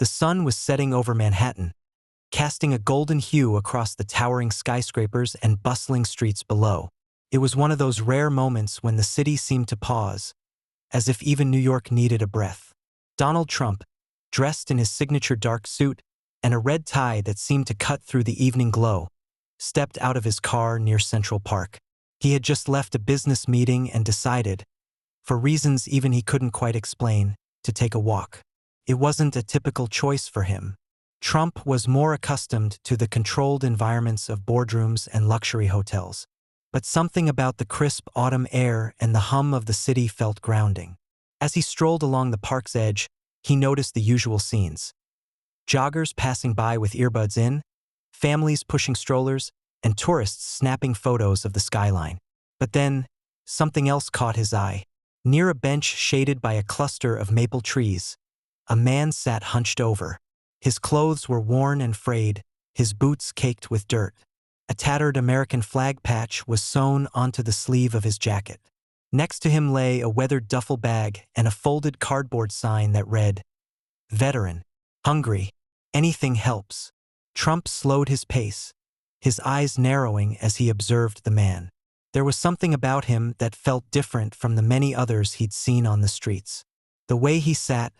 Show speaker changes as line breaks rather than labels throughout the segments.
The sun was setting over Manhattan, casting a golden hue across the towering skyscrapers and bustling streets below. It was one of those rare moments when the city seemed to pause, as if even New York needed a breath. Donald Trump, dressed in his signature dark suit and a red tie that seemed to cut through the evening glow, stepped out of his car near Central Park. He had just left a business meeting and decided, for reasons even he couldn't quite explain, to take a walk. It wasn't a typical choice for him. Trump was more accustomed to the controlled environments of boardrooms and luxury hotels. But something about the crisp autumn air and the hum of the city felt grounding. As he strolled along the park's edge, he noticed the usual scenes. Joggers passing by with earbuds in, families pushing strollers, and tourists snapping photos of the skyline. But then, something else caught his eye. Near a bench shaded by a cluster of maple trees, a man sat hunched over. His clothes were worn and frayed, his boots caked with dirt. A tattered American flag patch was sewn onto the sleeve of his jacket. Next to him lay a weathered duffel bag and a folded cardboard sign that read, "Veteran. Hungry. Anything helps." Trump slowed his pace, his eyes narrowing as he observed the man. There was something about him that felt different from the many others he'd seen on the streets. The way he sat,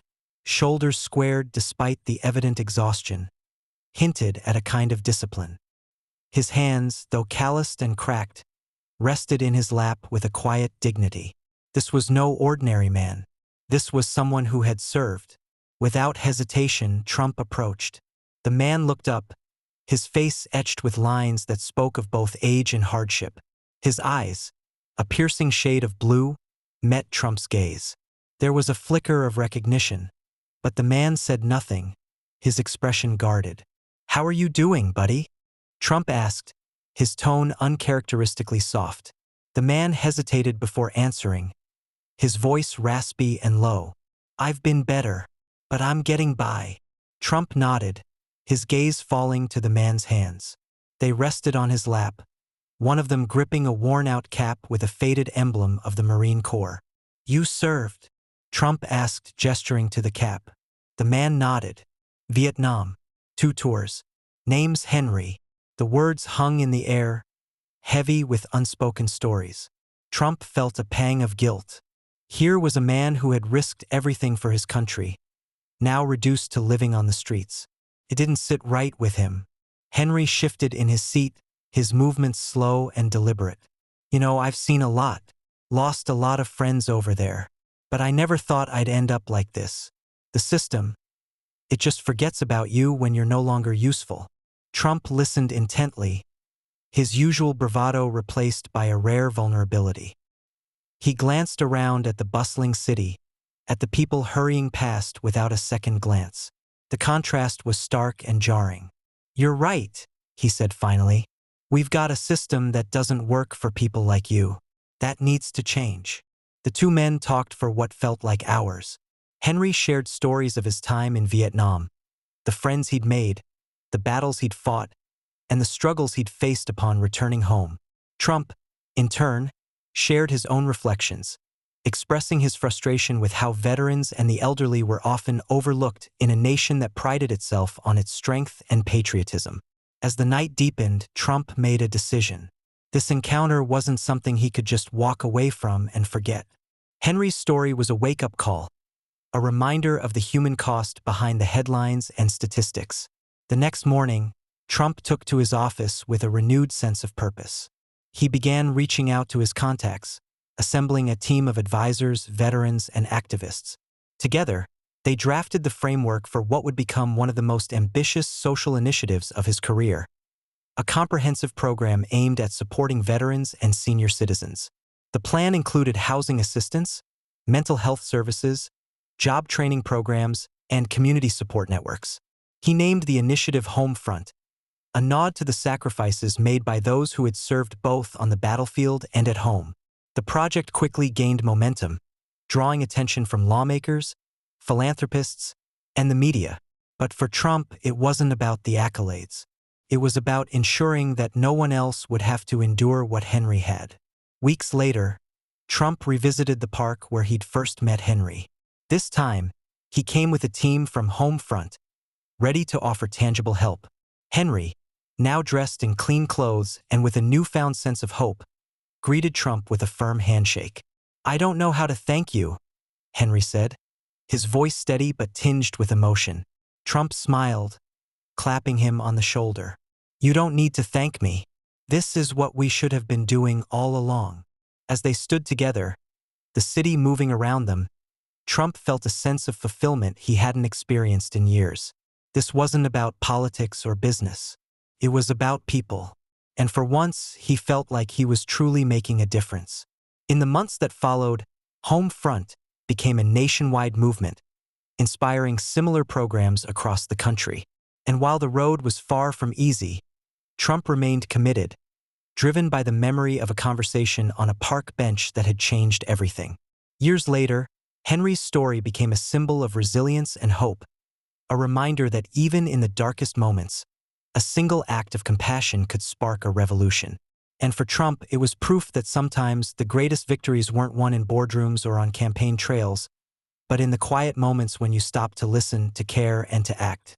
shoulders squared despite the evident exhaustion, hinted at a kind of discipline. His hands, though calloused and cracked, rested in his lap with a quiet dignity. This was no ordinary man. This was someone who had served. Without hesitation, Trump approached. The man looked up, his face etched with lines that spoke of both age and hardship. His eyes, a piercing shade of blue, met Trump's gaze. There was a flicker of recognition, but the man said nothing, his expression guarded. "How are you doing, buddy?" Trump asked, his tone uncharacteristically soft. The man hesitated before answering, his voice raspy and low. "I've been better, but I'm getting by." Trump nodded, his gaze falling to the man's hands. They rested on his lap, one of them gripping a worn-out cap with a faded emblem of the Marine Corps. "You served?" Trump asked, gesturing to the cap. The man nodded. "Vietnam. 2 tours. Name's Henry." The words hung in the air, heavy with unspoken stories. Trump felt a pang of guilt. Here was a man who had risked everything for his country, now reduced to living on the streets. It didn't sit right with him. Henry shifted in his seat, his movements slow and deliberate. "You know, I've seen a lot, lost a lot of friends over there, but I never thought I'd end up like this. The system, it just forgets about you when you're no longer useful." Trump listened intently, his usual bravado replaced by a rare vulnerability. He glanced around at the bustling city, at the people hurrying past without a second glance. The contrast was stark and jarring. "You're right," he said finally. "We've got a system that doesn't work for people like you. That needs to change." The two men talked for what felt like hours. Henry shared stories of his time in Vietnam, the friends he'd made, the battles he'd fought, and the struggles he'd faced upon returning home. Trump, in turn, shared his own reflections, expressing his frustration with how veterans and the elderly were often overlooked in a nation that prided itself on its strength and patriotism. As the night deepened, Trump made a decision. This encounter wasn't something he could just walk away from and forget. Henry's story was a wake-up call, a reminder of the human cost behind the headlines and statistics. The next morning, Trump took to his office with a renewed sense of purpose. He began reaching out to his contacts, assembling a team of advisors, veterans, and activists. Together, they drafted the framework for what would become one of the most ambitious social initiatives of his career, a comprehensive program aimed at supporting veterans and senior citizens. The plan included housing assistance, mental health services, job training programs, and community support networks. He named the initiative Homefront, a nod to the sacrifices made by those who had served both on the battlefield and at home. The project quickly gained momentum, drawing attention from lawmakers, philanthropists, and the media. But for Trump, it wasn't about the accolades. It was about ensuring that no one else would have to endure what Henry had. Weeks later, Trump revisited the park where he'd first met Henry. This time, he came with a team from Homefront, ready to offer tangible help. Henry, now dressed in clean clothes and with a newfound sense of hope, greeted Trump with a firm handshake. "I don't know how to thank you," Henry said, his voice steady but tinged with emotion. Trump smiled, clapping him on the shoulder. "You don't need to thank me. This is what we should have been doing all along." As they stood together, the city moving around them, Trump felt a sense of fulfillment he hadn't experienced in years. This wasn't about politics or business. It was about people. And for once, he felt like he was truly making a difference. In the months that followed, Home Front became a nationwide movement, inspiring similar programs across the country. And while the road was far from easy, Trump remained committed, driven by the memory of a conversation on a park bench that had changed everything. Years later, Henry's story became a symbol of resilience and hope, a reminder that even in the darkest moments, a single act of compassion could spark a revolution. And for Trump, it was proof that sometimes the greatest victories weren't won in boardrooms or on campaign trails, but in the quiet moments when you stop to listen, to care, and to act.